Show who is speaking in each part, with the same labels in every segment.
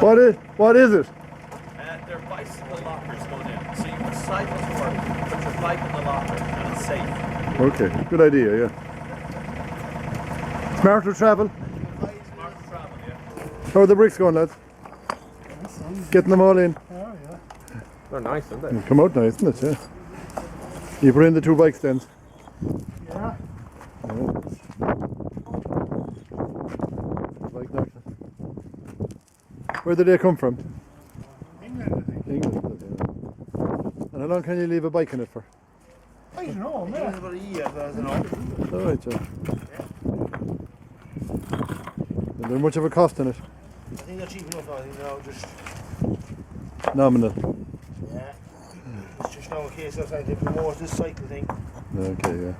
Speaker 1: What is it?
Speaker 2: They're bicycle lockers going in. So you can cycle to work, put your bike in the locker, and it's safe.
Speaker 1: Okay, good idea, yeah. Smarter travel.
Speaker 2: Smart travel, yeah.
Speaker 1: How are the bricks going, lads? Getting them all in.
Speaker 3: Oh, yeah.
Speaker 2: They're nice, aren't
Speaker 1: They come out nice, isn't it? Yeah. You put in the 2 bike stands.
Speaker 3: Yeah.
Speaker 1: Like that. Where did they come from?
Speaker 3: England, I think.
Speaker 1: England. Yeah. And how long can you leave a bike in it for?
Speaker 3: I don't know, man.
Speaker 2: About a year, I don't know.
Speaker 1: All right, yeah. Is there much of a cost in it?
Speaker 4: I think they're cheap enough. I think they're all just
Speaker 1: Nominal.
Speaker 4: yeah. It's just now a case of trying to promote this cycle thing.
Speaker 1: Okay, yeah.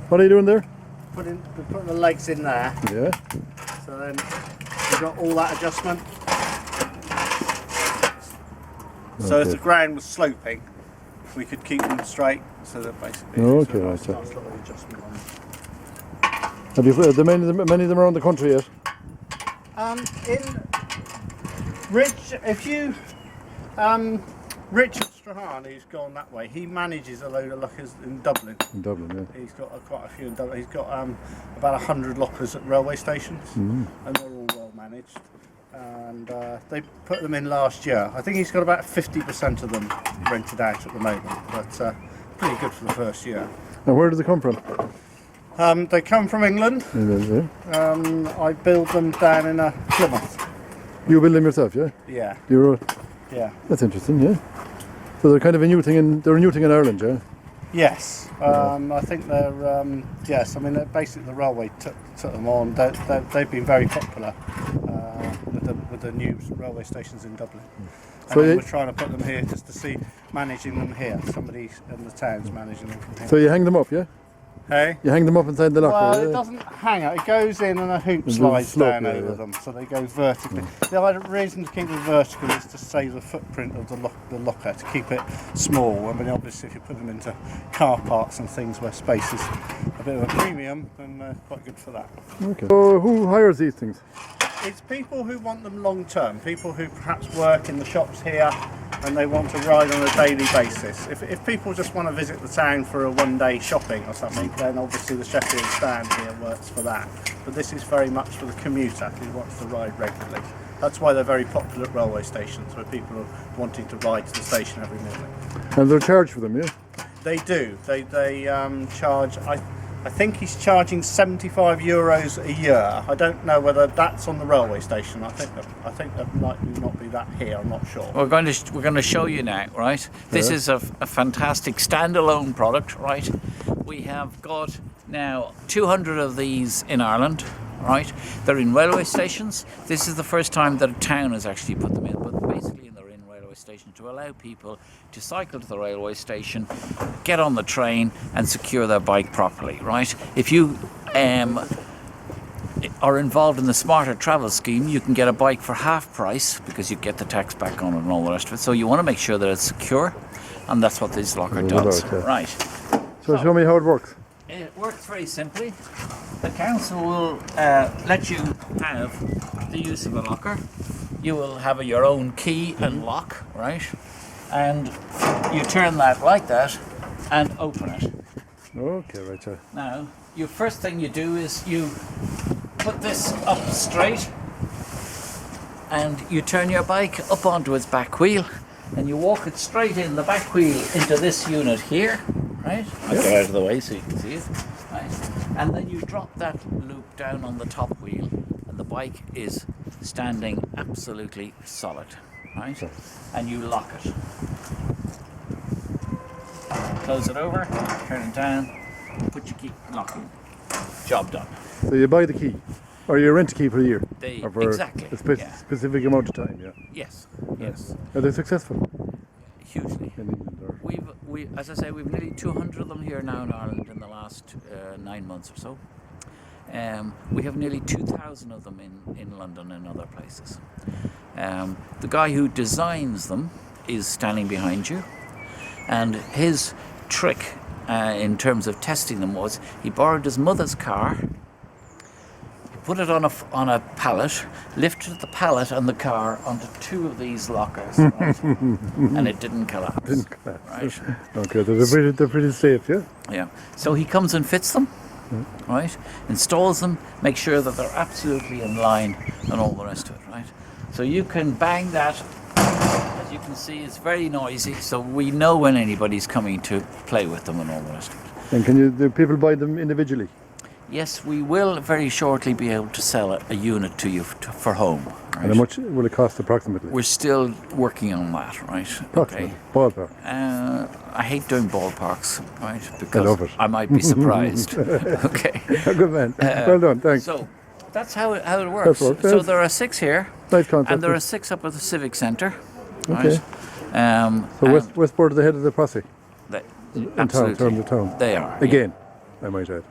Speaker 1: What are you doing there?
Speaker 3: We're putting the legs in there,
Speaker 1: Yeah.
Speaker 3: so then we've got all that adjustment. So if the ground was sloping, we could keep them straight, so that basically
Speaker 1: Okay,
Speaker 3: so
Speaker 1: right,
Speaker 3: nice
Speaker 1: yeah.
Speaker 3: little adjustment on them.
Speaker 1: Have you many of them around the country yet?
Speaker 3: In Richard Strahan, who's gone that way, he manages a load of lockers in Dublin.
Speaker 1: In Dublin, yeah.
Speaker 3: He's got quite a few in Dublin. He's got about 100 lockers at railway stations, and they're all well managed. And they put them in last year. I think he's got about 50% of them rented out at the moment, but pretty good for the first year.
Speaker 1: And where does it come from?
Speaker 3: They come from England.
Speaker 1: Yeah.
Speaker 3: I build them down in Plymouth.
Speaker 1: You build them yourself, yeah?
Speaker 3: Yeah,
Speaker 1: You're.
Speaker 3: yeah.
Speaker 1: That's interesting, yeah. So they're kind of a new thing in Ireland, yeah.
Speaker 3: Yes, I think they're. Yes, I mean basically the railway took them on. They've been very popular with the new railway stations in Dublin.
Speaker 1: So
Speaker 3: And we're trying to put them here just to see managing them here. Somebody in the town's managing them from here.
Speaker 1: So you hang them up, yeah?
Speaker 3: Hey.
Speaker 1: You hang them up inside the locker.
Speaker 3: Well,
Speaker 1: yeah?
Speaker 3: it doesn't hang out. It goes in and a hoop
Speaker 1: There's a
Speaker 3: slides
Speaker 1: slope,
Speaker 3: down
Speaker 1: yeah,
Speaker 3: over
Speaker 1: yeah.
Speaker 3: them, so they go vertically. The reason to keep them vertical is to save the footprint of the locker, to keep it small. I mean, obviously, if you put them into car parks and things where space is a bit of a premium, then they're quite good for that.
Speaker 1: Okay. So who hires these things?
Speaker 3: It's people who want them long term, people who perhaps work in the shops here and they want to ride on a daily basis. If people just want to visit the town for a one-day shopping or something, then obviously the Sheffield stand here works for that. But this is very much for the commuter who wants to ride regularly. That's why they're very popular at railway stations, where people are wanting to ride to the station every morning.
Speaker 1: And they're charged for them, yeah?
Speaker 3: They do. They charge. I think he's charging €75 a year. I don't know whether that's on the railway station. I think that might not be that here. I'm not sure.
Speaker 5: We're going to show you now, right? This is a fantastic standalone product, right? We have got now 200 of these in Ireland, right? They're in railway stations. This is the first time that a town has actually put them in, but basically they're in railway stations to allow people to cycle to the railway station, get on the train and secure their bike properly, right? If you are involved in the Smarter Travel Scheme, you can get a bike for half price because you get the tax back on it and all the rest of it. So you want to make sure that it's secure, and that's what this locker does. Right.
Speaker 1: So show me how it works.
Speaker 5: It works very simply. The council will let you have the use of a locker. You will have your own key and lock, right? And you turn that like that and open it.
Speaker 1: Okay, right, sir.
Speaker 5: Now, your first thing you do is you put this up straight and you turn your bike up onto its back wheel and you walk it straight in the back wheel into this unit here, right? I'll get out of the way so you can see it. Right. And then you drop that loop down on the top wheel and the bike is standing absolutely solid, right?
Speaker 1: Sure.
Speaker 5: And you lock it. Close it over, turn it down, put your key, lock it. Job done.
Speaker 1: So you buy the key, or you rent a key for a year, or for
Speaker 5: Exactly.
Speaker 1: a
Speaker 5: Yeah.
Speaker 1: specific amount of time, yeah.
Speaker 5: Yes, yes,
Speaker 1: Are they successful
Speaker 5: hugely.
Speaker 1: in England? Or?
Speaker 5: As I say, we've nearly 200 of them here now in Ireland in the last 9 months or so. We have nearly 2,000 of them in London and other places. The guy who designs them is standing behind you, and his trick in terms of testing them was he borrowed his mother's car, put it on a pallet, lifted the pallet and the car onto two of these lockers, right? And it didn't collapse. Right?
Speaker 1: Okay, they're pretty safe, yeah?
Speaker 5: Yeah. So he comes and fits them, right? Installs them, makes sure that they're absolutely in line and all the rest of it, right? So you can bang that. As you can see, it's very noisy, so we know when anybody's coming to play with them and all the rest of it.
Speaker 1: And do people buy them individually?
Speaker 5: Yes, we will very shortly be able to sell a unit to you for home. Right?
Speaker 1: And how much will it cost approximately?
Speaker 5: We're still working on that, right?
Speaker 1: Approximately, ballpark.
Speaker 5: I hate doing ballparks, right?
Speaker 1: I
Speaker 5: Because
Speaker 1: love it.
Speaker 5: I might be surprised. Okay.
Speaker 1: Good man. Well done, thanks.
Speaker 5: So that's how it works.
Speaker 1: That's what-
Speaker 5: So there are 6 here,
Speaker 1: Nice concept.
Speaker 5: and there are 6 up at the Civic Centre.
Speaker 1: Okay.
Speaker 5: Right?
Speaker 1: So Westport are the head of the posse
Speaker 5: They,
Speaker 1: in town,
Speaker 5: absolutely.
Speaker 1: town.
Speaker 5: They are.
Speaker 1: Again, I might add.